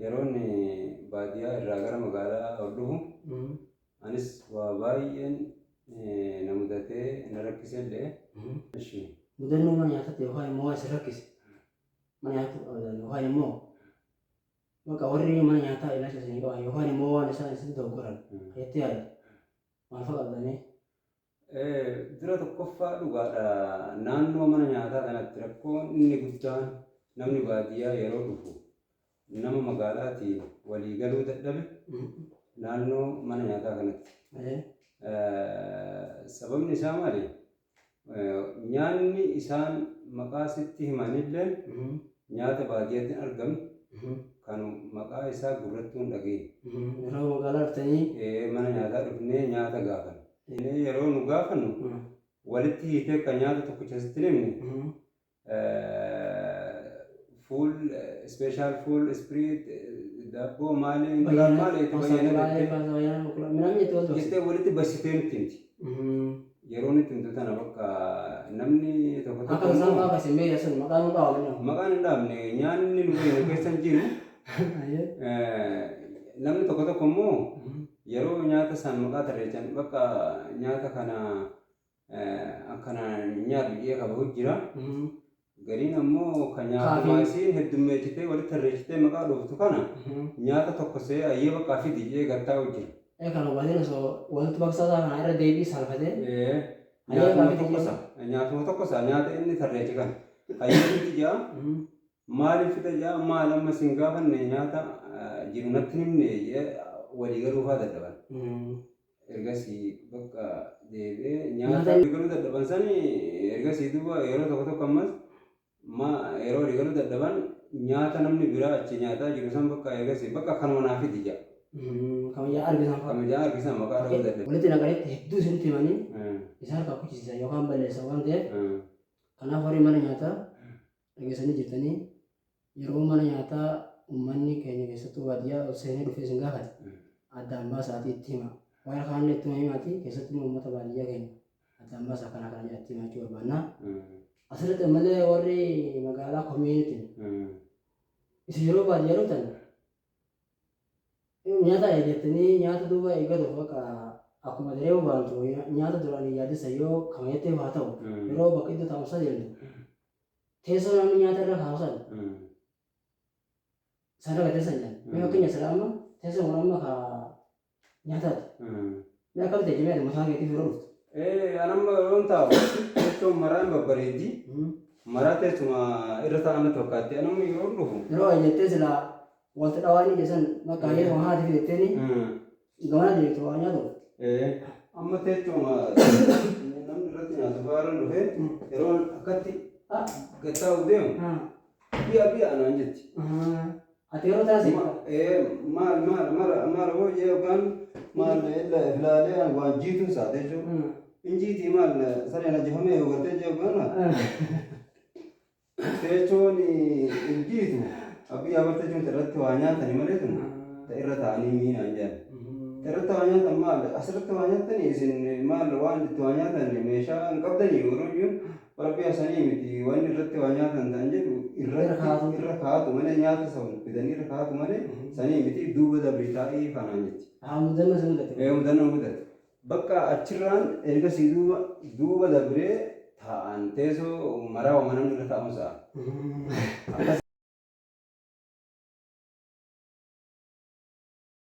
yeroon baadiyyaa irraa gara magaalaa ol dhufu anis waa baay'een na mudatee na rakkisellee. Mudannoo mana nyaataatti yookaan immoo as rakkise mana nyaata yookaan immoo bakka warri mana nyaataa ilaalcha isin qaban yookaan immoo waan isaan isin doggoran jettee yaadda maal fa'a qabdanii? Dura tokkoffaa dhugaadha naannoo mana nyaataa kanatti rakkoon inni guddaan namni baadiyyaa yeroo dhufu nama magaalaatiin walii galuu dadhabe naannoo mana nyaataa kanatti. Sababni isaa maali? Nyaanni isaan maqaa sitti himanillee nyaata baadiyyaatti argamu kan maqaa isaa gurrattuun dhageenye. Yeroo magaalaa dhuftanii mana nyaataa dhufnee nyaata gaafanna. Yeroo nu gaafannu walitti hiitee kan nyaata tokkicha sitti himne fuul special fuul spirit daabboo maali maali itti fayyadamu jettee walitti barsitee nutti himti. Yeroo nutti himtu tana bakka namni tokko tokko akka isaan maqaa simee yasan maqaan hin dhaabne maqaan hin dhaabne nyaanni nu keessan jiru namni tokko tokko immoo yeroo nyaata san maqaa tarreechan bakka nyaata kana akkana nyaatu dhi'ee qabu jira. Gariin ammoo kan nyaata maasiin heddummeessitee walitti tarreessitee maqaa dhuftu kana nyaata tokko see ayyee bakka fidi dhi'ee gattaa hojjira. Kan hubatiin osoo walitti baksasaa kana irra deebii salphatee nyaatuma tokkosaa nyaata inni tarreeche kana ayyee fidi jaa maaliif fida jaa maal amma sin gaafanne nyaata jiru natti himne walii galuufaa dadhaban. Ergasii bakka deebi'ee nyaata walii galuu dadhaban sani ergasii duuba yeroo tokko tokko ammas yeroo walii galuu dadhaban nyaata namni biraa achi nyaataa jiru san bakka ergasii bakka kanuma naaf fidi jaa. Kamajaa argisan fa'a. Kamajaa argisan maqaa dha'uu dadhabe. Walitti naqanitti hedduu isinitti himanii isaan akka kuchisiisan yookaan balleessan waan ta'eef kanaaf warri mana nyaataa dhageessanii jirtanii yeroo mana nyaataa uummanni keenya keessattuu baadiyyaa ol seenee dhufee isin gaafate addaan baasaatii itti hima. Waan kaanillee itti himaati keessattuu uummata baadiyyaa keenya addaan baasaa kana kana jedhatti himachuu barbaanna. Asirratti malee warri magaalaa komiinitiin isin yeroo baadiyyaa dhuftan nyaata eeggattanii nyaata duuba eeggatuuf bakka akkuma daree baantu nyaata duraan yaadessa yoo kamayettee haa ta'u yeroo bakka iddoo taa'umsaa deemtu teessoo namni nyaata irra kaawusan sana gateessan jedhan mee fakkeenya sila amma teessoo kun amma ka nyaataati mee akkam ta'e jimee mataa keetiif yeroo dhuftu. Anamma yoon taa'u teessoon maraan babbareeddi maraa teessuma irra taa'amatti fakkaatti anamma yeroo dhufu. Yeroo eeggattee silaa wanta dhawaanii jesan bakka yeroo haati fidetteni gamana deemtu waa nyaatu. Amma teessuma namni irratti nyaatu fa'aarran dhufee yeroo akkatti gattaa'u deemu bi'a anaan jetti. Ati yeroo taasise maal hojii yookaan maal ilaalee waan jiituun saate jechuudha. Injiitii maal sareen ajjifamee yoo gartee jechuudha. Teessoon injiitu abiyyaa bartee jiru irratti waa nyaatanii malee tun irra taa'anii miinaan jedhan. Irratti waa nyaatan maal asirratti waa nyaatanii isin maal waan itti waa nyaatan meeshaa hin qabdanii yeroo jiru warabbii asanii miti waan irratti waa nyaatan ta'an jedhu irra kaa'atu malee nyaata sana fidanii irra kaa'atu malee sanii miti duuba dabrii taa'ii kanaan jetti. Mudannoo sun mudate. Mudannoo mudate. Bakka achirraan ergasii duuba dabree taa'an teessoo maraa waa manamni irra taa'uun sa'a.